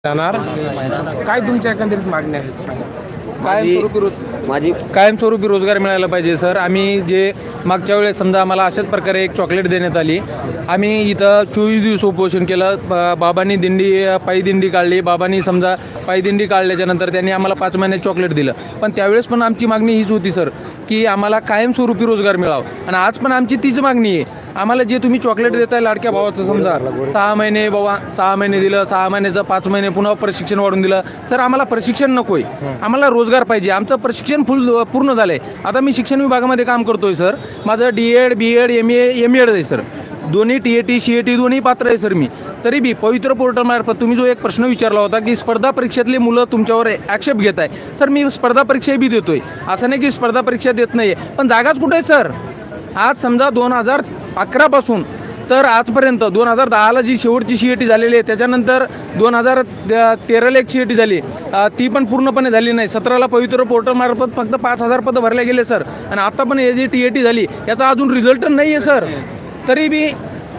जाणार. काय तुमच्या एकंदरीत मागण्या आहेत? कायमस्वरूपी रोजगार मिळायला पाहिजे सर. आम्ही जे मागच्या वेळेस समजा आम्हाला अशाच प्रकारे एक चॉकलेट देण्यात आली. आम्ही इथं 24 दिवस उपोषण केलं. बाबांनी पायी दिंडी काढली. बाबांनी समजा पायी दिंडी काढल्याच्यानंतर त्यांनी आम्हाला 5 महिन्यात चॉकलेट दिलं. पण त्यावेळेस पण आमची मागणी हीच होती सर, की आम्हाला कायमस्वरूपी रोजगार मिळावा. आणि आज पण आमची तीच मागणी आहे. आम्हाला जे तुम्ही चॉकलेट देताय लाडक्या भावाचं, समजा 6 महिने बाबा 6 महिने दिलं, 6 महिन्याचं 5 महिने पुन्हा प्रशिक्षण वाढून दिलं. सर आम्हाला प्रशिक्षण नकोय, आम्हाला रोजगार पाहिजे. आमचं प्रशिक्षण पूर्ण झालंय. आता मी शिक्षण विभागामध्ये काम करतोय सर. माझं DED BEd MAEd आहे सर. दोन्ही TAT CAT दोन्ही पात्र आहे सर मी. तरी बी पवित्र पोर्टलमार्फत तुम्ही जो एक प्रश्न विचारला होता की स्पर्धा परीक्षेतली मुलं तुमच्यावर आक्षेप घेत आहे. सर मी स्पर्धा परीक्षा बी देतोय, असं नाही की स्पर्धा परीक्षा देत नाही आहे. पण जागाच कुठे आहे सर? आज समजा 2011 पासून तर आजपर्यंत 2010ला जी शेवटची CAT झालेली आहे, त्याच्यानंतर 2013ला एक CAT झाली, ती पण पूर्णपणे झाली नाही. 17ला पवित्र पोर्टलमार्फत फक्त 5000 पदं भरले गेले सर. आणि आता पण हे जी TAT झाली याचा अजून रिझल्ट नाही आहे सर. तरी बी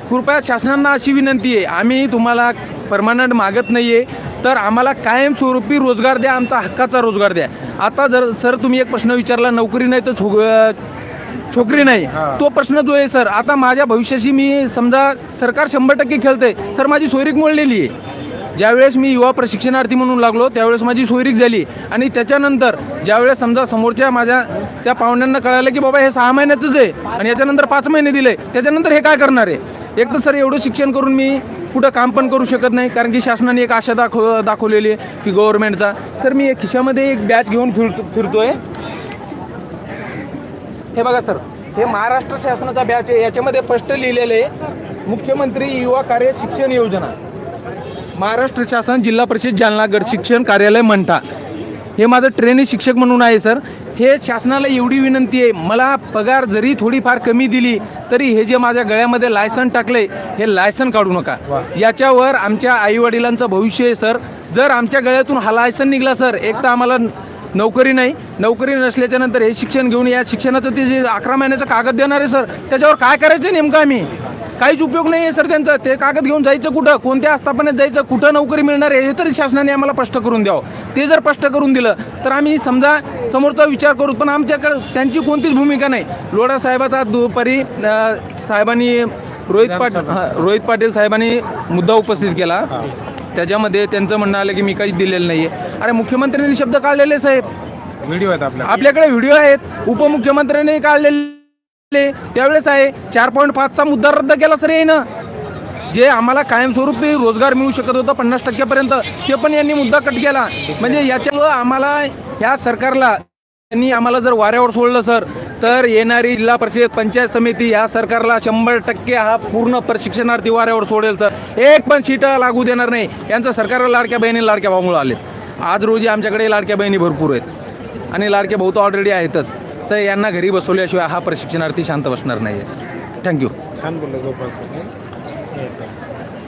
कृपया शासनांना अशी विनंती आहे, आम्ही तुम्हाला परमनंट मागत नाही आहे, तर आम्हाला कायमस्वरूपी रोजगार द्या, आमचा हक्काचा रोजगार द्या. आता जर सर तुम्ही एक प्रश्न विचारला, नोकरी नाही तर छोकरी नाही, तो प्रश्न जो आहे सर, आता माझ्या भविष्याशी मी समजा सरकार 100% खेळतंय सर. माझी सोयरीक मोडलेली आहे. ज्यावेळेस मी युवा प्रशिक्षणार्थी म्हणून लागलो त्यावेळेस माझी सोयरीक झाली. आणि त्याच्यानंतर ज्यावेळेस समजा समोरच्या माझ्या त्या पाहुण्यांना कळालं की बाबा हे 6 महिन्याचंच आहे आणि याच्यानंतर 5 महिने दिले, त्याच्यानंतर हे काय करणार आहे? एक तर सर एवढं शिक्षण करून मी कुठं काम पण करू शकत नाही, कारण की शासनाने एक आशा दाखवलेली आहे की गव्हर्नमेंटचा. सर मी एक खिशामध्ये एक बॅच घेऊन फिरतोय. हे बघा सर, हे महाराष्ट्र शासनाचा बॅच आहे. याच्यामध्ये स्पष्ट लिहिलेलं आहे मुख्यमंत्री युवा कार्य शिक्षण योजना, महाराष्ट्र शासन, जिल्हा परिषद जालना, गट शिक्षण कार्यालय मंठा. हे माझं ट्रेनिंग शिक्षक म्हणून आहे सर. हे शासनाला एवढी विनंती आहे, मला पगार जरी थोडीफार कमी दिली तरी हे जे माझ्या गळ्यामध्ये लायसन टाकले हे लायसन काढू नका. याच्यावर आमच्या आईवडिलांचं भविष्य आहे सर. जर आमच्या गळ्यातून हा लायसन निघाला सर, एक तर आम्हाला नोकरी नाही, नोकरी नसल्याच्या नंतर हे शिक्षण घेऊन या शिक्षणाचं ते जे 11 महिन्याचं कागद देणार आहे सर, त्याच्यावर काय करायचं नेमकं आम्ही? काहीच उपयोग नाही आहे सर त्यांचा. ते कागद घेऊन जायचं कुठं, कोणत्या आस्थापनेत जायचं, कुठं नोकरी मिळणार आहे हे तरी शासनाने आम्हाला स्पष्ट करून द्यावं. ते जर स्पष्ट करून दिलं तर आम्ही समजा समोरचा विचार करू. पण आमच्याकडे त्यांची कोणतीच भूमिका नाही. लोढा साहेबाचा दुपारी साहेबांनी रोहित पाटील साहेबांनी मुद्दा उपस्थित केला. त्याच्यामध्ये त्यांचं म्हणणं आलं की मी काहीच दिलेलं नाही आहे. अरे मुख्यमंत्र्यांनी शब्द काढलेले साहेब, व्हिडिओ आहेत आपल्याकडे व्हिडिओ आहेत. उपमुख्यमंत्र्यांनी काढलेले त्यावेळेस आहे. 4.5चा मुद्दा रद्द केला सर यानं. जे आम्हाला कायमस्वरूपी रोजगार मिळू शकत होतं 50%पर्यंत, ते पण यांनी मुद्दा कट केला. म्हणजे याच्यामुळं आम्हाला ह्या सरकारला त्यांनी आम्हाला जर वाऱ्यावर सोडलं सर, तर येणारी जिल्हा परिषद पंचायत समिती या सरकारला 100% हा पूर्ण प्रशिक्षणार्थी वाऱ्यावर सोडेल सर. एक पण सीट लागू देणार नाही. यांचं सरकारला लाडक्या बहिणी लाडक्या भाऊमुळे आले. आज रोजी आमच्याकडे लाडक्या बहिणी भरपूर आहेत आणि लाडके भाऊ तर ऑलरेडी आहेतच. तर यांना घरी बसवल्याशिवाय हा प्रशिक्षणार्थी शांत बसणार नाही आहे. थँक्यू. छान बोललं गोपाल सर.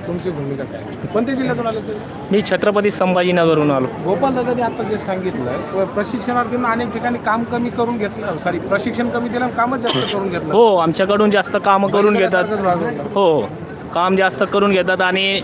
तुमची भूमिका काय? कोणत्या जिल्ह्यातून आले तुम्ही? मी छत्रपती संभाजीनगरहून आलो. गोपाल दादांनी आता जे सांगितलं, प्रशिक्षणार्थींना अनेक ठिकाणी काम कमी करून घेतलं, प्रशिक्षण कमी दिलं, कामच जास्त करून घेतलं. हो, आमच्याकडून जास्त कामं करून घेतात. हो, काम जास्त करून घेतात आणि